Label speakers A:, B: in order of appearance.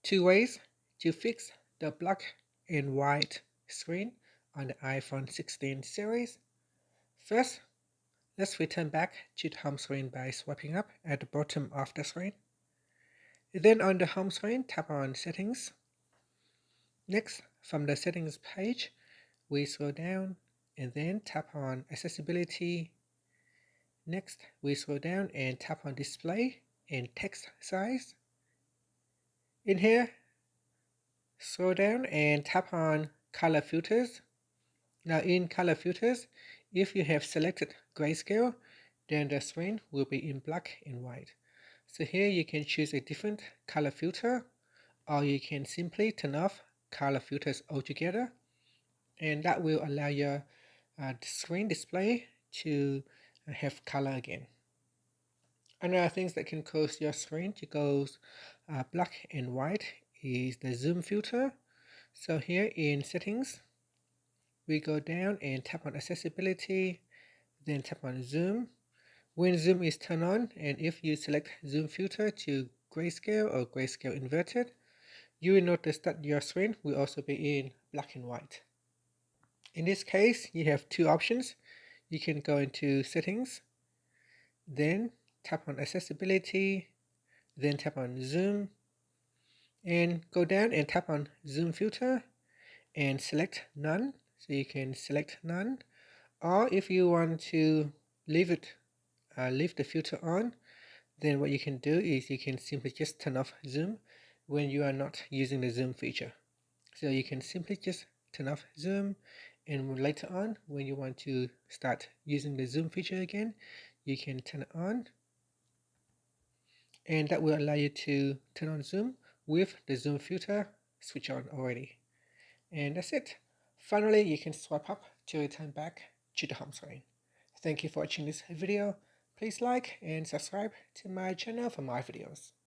A: two ways to fix the black and white screen on the iPhone 16 series. First, let's return back to the home screen by swiping up at the bottom of the screen. Then on the home screen, tap on Settings. Next, from the Settings page, we scroll down and then tap on Accessibility. Next, we scroll down and tap on Display and Text Size. In here, scroll down and tap on Color Filters. Now in Color Filters, if you have selected Grayscale, then the screen will be in black and white. So here you can choose a different color filter, or you can simply turn off color filters altogether, and that will allow your screen display to have color again. Another things that can cause your screen to go black and white is the zoom filter. So here in Settings, we go down and tap on Accessibility, then tap on Zoom. When zoom is turned on, and if you select zoom filter to grayscale or grayscale inverted, you will notice that your screen will also be in black and white. In this case, you have two options. You can go into Settings, then tap on Accessibility, then tap on Zoom, and go down and tap on Zoom Filter and select None. So you can select None, or if you want to leave the filter on, then what you can do is you can simply just turn off zoom when you are not using the zoom feature. So you can simply just turn off zoom, and later on when you want to start using the zoom feature again, you can turn it on, and that will allow you to turn on zoom with the zoom filter switch on already. And that's it. Finally, you can swipe up to return back to the home screen. Thank you for watching this video. Please like and subscribe to my channel for more videos.